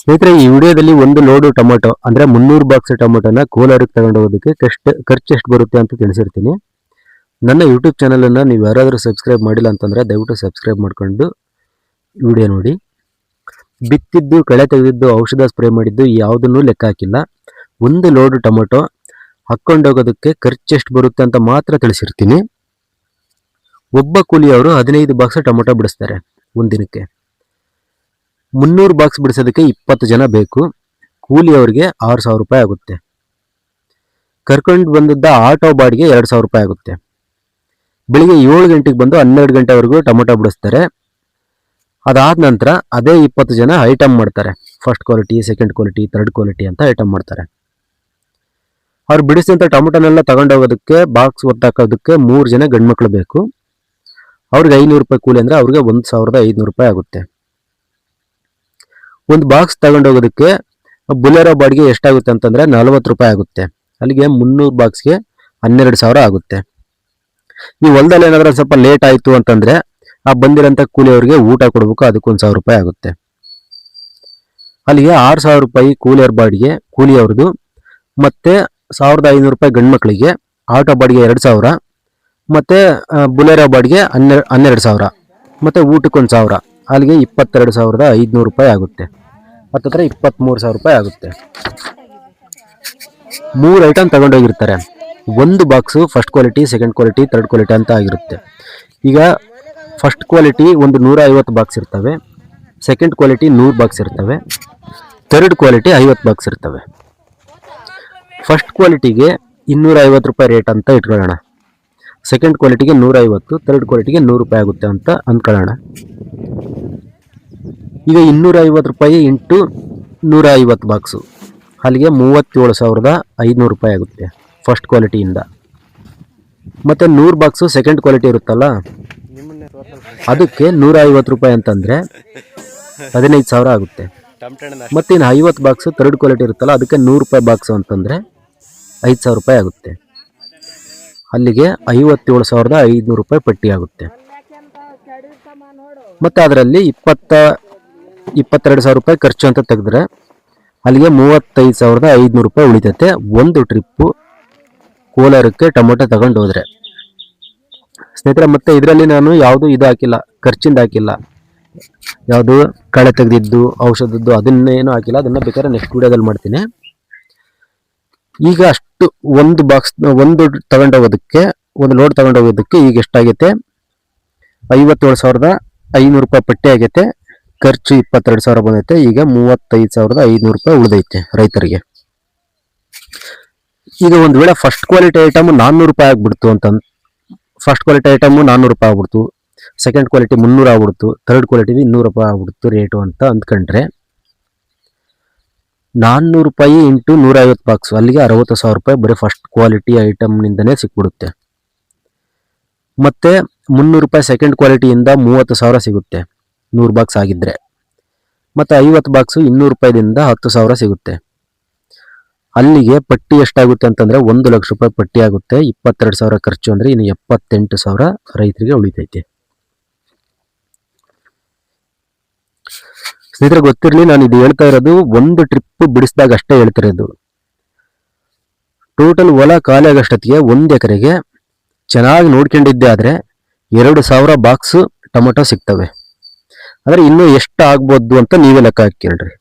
ಸ್ನೇಹಿತರೆ, ಈ ವಿಡಿಯೋದಲ್ಲಿ ಒಂದು ಲೋಡು ಟೊಮೊಟೊ ಅಂದ್ರೆ 300 ಬಾಕ್ಸ್ ಟೊಮೊಟೊನ ಕೋಲಾರಕ್ಕೆ ತಗೊಂಡು ಹೋಗೋದಕ್ಕೆ ಖರ್ಚು ಎಷ್ಟು ಬರುತ್ತೆ ಅಂತ ತಿಳಿಸಿರ್ತೀನಿ. ನನ್ನ ಯೂಟ್ಯೂಬ್ ಚಾನಲ್ ಅನ್ನ ನೀವು ಯಾರಾದರೂ ಸಬ್ಸ್ಕ್ರೈಬ್ ಮಾಡಿಲ್ಲ ಅಂತಂದ್ರೆ ದಯವಿಟ್ಟು ಸಬ್ಸ್ಕ್ರೈಬ್ ಮಾಡ್ಕೊಂಡು ವಿಡಿಯೋ ನೋಡಿ. ಬಿತ್ತಿದ್ದು, ಕಳೆ ತೆಗೆದಿದ್ದು, ಔಷಧ ಸ್ಪ್ರೇ ಮಾಡಿದ್ದು ಯಾವುದನ್ನು ಲೆಕ್ಕ ಹಾಕಿಲ್ಲ. ಒಂದು ಲೋಡು ಟೊಮೊಟೊ ಹಾಕೊಂಡೋಗೋದಕ್ಕೆ ಖರ್ಚು ಎಷ್ಟು ಬರುತ್ತೆ ಅಂತ ಮಾತ್ರ ತಿಳಿಸಿರ್ತೀನಿ. ಒಬ್ಬ ಕೂಲಿಯವರು 15 ಬಾಕ್ಸ್ ಟೊಮೊಟೊ ಬಿಡಿಸ್ತಾರೆ ಒಂದಿನಕ್ಕೆ. 300 ಬಾಕ್ಸ್ ಬಿಡಿಸೋದಕ್ಕೆ 20 ಜನ ಬೇಕು. ಕೂಲಿಯವರಿಗೆ 6000 ರೂಪಾಯಿ ಆಗುತ್ತೆ. ಕರ್ಕೊಂಡು ಬಂದಿದ್ದ ಆಟೋ ಬಾಡಿಗೆ 2000 ರೂಪಾಯಿ ಆಗುತ್ತೆ. ಬೆಳಿಗ್ಗೆ 7 ಗಂಟೆಗೆ ಬಂದು 12 ಗಂಟೆವರೆಗೂ ಟೊಮೊಟೊ ಬಿಡಿಸ್ತಾರೆ. ಅದಾದ ನಂತರ ಅದೇ 20 ಜನ ಐಟಮ್ ಮಾಡ್ತಾರೆ. First quality, second quality, third quality ಅಂತ ಐಟಮ್ ಮಾಡ್ತಾರೆ. ಅವ್ರು ಬಿಡಿಸಿದಂಥ ಟೊಮೊಟೊನೆಲ್ಲ ತಗೊಂಡೋಗೋದಕ್ಕೆ, ಬಾಕ್ಸ್ ಒತ್ತಾಕೋದಕ್ಕೆ 3 ಜನ ಗಂಡ್ಮಕ್ಳು ಬೇಕು. ಅವ್ರಿಗೆ 500 ರೂಪಾಯಿ ಕೂಲಿ ಅಂದರೆ ಅವ್ರಿಗೆ 1500 ರೂಪಾಯಿ ಆಗುತ್ತೆ. ಒಂದು ಬಾಕ್ಸ್ ತಗೊಂಡೋಗೋದಕ್ಕೆ ಬುಲೆರೋ ಬಾಡಿಗೆ ಎಷ್ಟಾಗುತ್ತೆ ಅಂತಂದರೆ 40 ರೂಪಾಯಿ ಆಗುತ್ತೆ. ಅಲ್ಲಿಗೆ 300 ಬಾಕ್ಸ್ಗೆ 12,000 ಆಗುತ್ತೆ. ಈ ಹೊಲದಲ್ಲಿ ಏನಾದರೂ ಸ್ವಲ್ಪ ಲೇಟ್ ಆಯಿತು ಅಂತಂದರೆ ಆ ಬಂದಿರೋಂಥ ಕೂಲಿಯವ್ರಿಗೆ ಊಟ ಕೊಡಬೇಕು, ಅದಕ್ಕೆ 1000 ರೂಪಾಯಿ ಆಗುತ್ತೆ. ಅಲ್ಲಿಗೆ 6000 ರೂಪಾಯಿ ಕೂಲಿಯವ್ರ ಬಾಡಿಗೆ, ಕೂಲಿಯವ್ರದ್ದು. ಮತ್ತು 1500 ರೂಪಾಯಿ ಗಂಡು ಮಕ್ಕಳಿಗೆ, ಆಟೋ ಬಾಡಿಗೆ 2000, ಮತ್ತು ಬುಲೆರೋ ಬಾಡಿಗೆ 12,000, ಮತ್ತು ಊಟಕ್ಕೆ 1000. ಅಲ್ಲಿಗೆ 22,500 ರೂಪಾಯಿ ಆಗುತ್ತೆ. ಹತ್ತಿರ 23,000 ರೂಪಾಯಿ ಆಗುತ್ತೆ. 3 ಐಟಮ್ ತಗೊಂಡೋಗಿರ್ತಾರೆ. ಒಂದು box first quality, second quality, third quality ಅಂತ ಆಗಿರುತ್ತೆ. ಈಗ ಫಸ್ಟ್ ಕ್ವಾಲಿಟಿ ಒಂದು 150 ಬಾಕ್ಸ್ ಇರ್ತವೆ, ಸೆಕೆಂಡ್ ಕ್ವಾಲಿಟಿ 100 ಬಾಕ್ಸ್ ಇರ್ತವೆ, ಥರ್ಡ್ ಕ್ವಾಲಿಟಿ 50 ಬಾಕ್ಸ್ ಇರ್ತವೆ. ಫಸ್ಟ್ ಕ್ವಾಲಿಟಿಗೆ 250 ರೂಪಾಯಿ ರೇಟ್ ಅಂತ ಇಟ್ಕೊಳ್ಳೋಣ. ಸೆಕೆಂಡ್ ಕ್ವಾಲಿಟಿಗೆ 150, ಥರ್ಡ್ ಕ್ವಾಲಿಟಿಗೆ 100 ರೂಪಾಯಿ ಆಗುತ್ತೆ ಅಂತ ಅಂದ್ಕೊಳ್ಳೋಣ. ಈಗ 250 ರೂಪಾಯಿ ಇಂಟು 150 ಬಾಕ್ಸು, ಅಲ್ಲಿಗೆ 37,500 ರೂಪಾಯಿ ಆಗುತ್ತೆ ಫಸ್ಟ್ ಕ್ವಾಲಿಟಿಯಿಂದ. ಮತ್ತು 100 ಬಾಕ್ಸು ಸೆಕೆಂಡ್ ಕ್ವಾಲಿಟಿ ಇರುತ್ತಲ್ಲ, ಅದಕ್ಕೆ 150 ರೂಪಾಯಿ ಅಂತಂದರೆ 15,000 ಆಗುತ್ತೆ. ಮತ್ತು ಇನ್ನು 50 ಬಾಕ್ಸು ಥರ್ಡ್ ಕ್ವಾಲಿಟಿ ಇರುತ್ತಲ್ಲ, ಅದಕ್ಕೆ 100 ರೂಪಾಯಿ ಬಾಕ್ಸು ಅಂತಂದರೆ 5,000 ರೂಪಾಯಿ ಆಗುತ್ತೆ. ಅಲ್ಲಿಗೆ 57,500 ರೂಪಾಯಿ ಪಟ್ಟಿ ಆಗುತ್ತೆ. ಮತ್ತು ಅದರಲ್ಲಿ 22,000 ರೂಪಾಯಿ ಖರ್ಚು ಅಂತ ತೆಗೆದ್ರೆ ಅಲ್ಲಿಗೆ 35,500 ರೂಪಾಯಿ ಉಳಿತೈತೆ ಒಂದು ಟ್ರಿಪ್ಪು ಕೋಲಾರಕ್ಕೆ ಟೊಮೊಟೊ ತಗೊಂಡು ಹೋದರೆ. ಸ್ನೇಹಿತರೆ, ಮತ್ತೆ ಇದರಲ್ಲಿ ನಾನು ಯಾವುದು ಇದು ಹಾಕಿಲ್ಲ, ಖರ್ಚಿಂದ ಹಾಕಿಲ್ಲ, ಯಾವುದು ಕಳೆ ತೆಗೆದಿದ್ದು, ಔಷಧದ್ದು ಅದನ್ನೇನು ಹಾಕಿಲ್ಲ. ಅದನ್ನು ಬೇಕಾದ್ರೆ ನೆಕ್ಸ್ಟ್ ವಿಡಿಯೋದಲ್ಲಿ ಮಾಡ್ತೀನಿ. ಈಗ ಅಷ್ಟು ಒಂದು ಬಾಕ್ಸ್, ಒಂದು ತಗೊಂಡೋಗೋದಕ್ಕೆ, ಒಂದು ಲೋಡ್ ತಗೊಂಡೋಗೋದಕ್ಕೆ ಈಗ ಎಷ್ಟಾಗೈತೆ? 57,500 ರೂಪಾಯಿ ಪಟ್ಟಿ ಆಗೈತೆ. ಖರ್ಚು 22,000 ಬಂದೈತೆ. ಈಗ 35,500 ರೂಪಾಯಿ ಉಳಿದೈತೆ ರೈತರಿಗೆ. ಈಗ ಒಂದು ವೇಳೆ ಫಸ್ಟ್ ಕ್ವಾಲಿಟಿ ಐಟಮ್ 400 ರೂಪಾಯಿ ಆಗ್ಬಿಡ್ತು ಅಂತ, ಫಸ್ಟ್ ಕ್ವಾಲಿಟಿ ಐಟಮ್ 400 ರೂಪಾಯಿ ಆಗ್ಬಿಡ್ತು, ಸೆಕೆಂಡ್ ಕ್ವಾಲಿಟಿ 300 ಆಗ್ಬಿಡ್ತು, ಥರ್ಡ್ ಕ್ವಾಲಿಟಿ 200 ರೂಪಾಯಿ ಆಗ್ಬಿಡ್ತು ರೇಟು ಅಂತ ಅಂದ್ಕೊಂಡ್ರೆ, 400 ರೂಪಾಯಿ ಇಂಟು 150 ಬಾಕ್ಸ್, ಅಲ್ಲಿಗೆ 60,000 ರೂಪಾಯಿ ಬರೀ ಫಸ್ಟ್ ಕ್ವಾಲಿಟಿ ಐಟಮ್ನಿಂದನೇ ಸಿಕ್ಬಿಡುತ್ತೆ. ಮತ್ತು 300 ರೂಪಾಯಿ ಸೆಕೆಂಡ್ ಕ್ವಾಲಿಟಿಯಿಂದ 30,000 ಸಿಗುತ್ತೆ 100 ಬಾಕ್ಸ್ ಆಗಿದ್ದರೆ. ಮತ್ತು 50 ಬಾಕ್ಸು 200 ರೂಪಾಯಿದಿಂದ 10,000 ಸಿಗುತ್ತೆ. ಅಲ್ಲಿಗೆ ಪಟ್ಟಿ ಎಷ್ಟಾಗುತ್ತೆ ಅಂತಂದರೆ 1,00,000 ರೂಪಾಯಿ ಪಟ್ಟಿ ಆಗುತ್ತೆ. 22,000 ಖರ್ಚು ಅಂದರೆ ಇನ್ನು 78,000 ರೈತರಿಗೆ ಉಳಿತೈತೆ. ಸ್ನೇಹಿತರೆ, ಗೊತ್ತಿರಲಿ, ನಾನು ಇದು ಹೇಳ್ತಾ ಇರೋದು ಒಂದು ಟ್ರಿಪ್ ಬಿಡಿಸಿದಾಗ ಅಷ್ಟೇ ಹೇಳ್ತಿರೋದು. ಟೋಟಲ್ ಹೊಲ ಖಾಲಿ ಆಗೋಷ್ಟೊತ್ತಿಗೆ 1 ಎಕರೆಗೆ ಚೆನ್ನಾಗಿ ನೋಡ್ಕೊಂಡಿದ್ದೆ ಆದರೆ 2,000 ಬಾಕ್ಸು ಟೊಮೊಟೊ ಸಿಗ್ತವೆ. ಅಂದರೆ ಇನ್ನೂ ಎಷ್ಟು ಆಗ್ಬೋದು ಅಂತ ನೀವೇ ಲೆಕ್ಕ ಹಾಕಿ ಹೇಳ್ರಿ.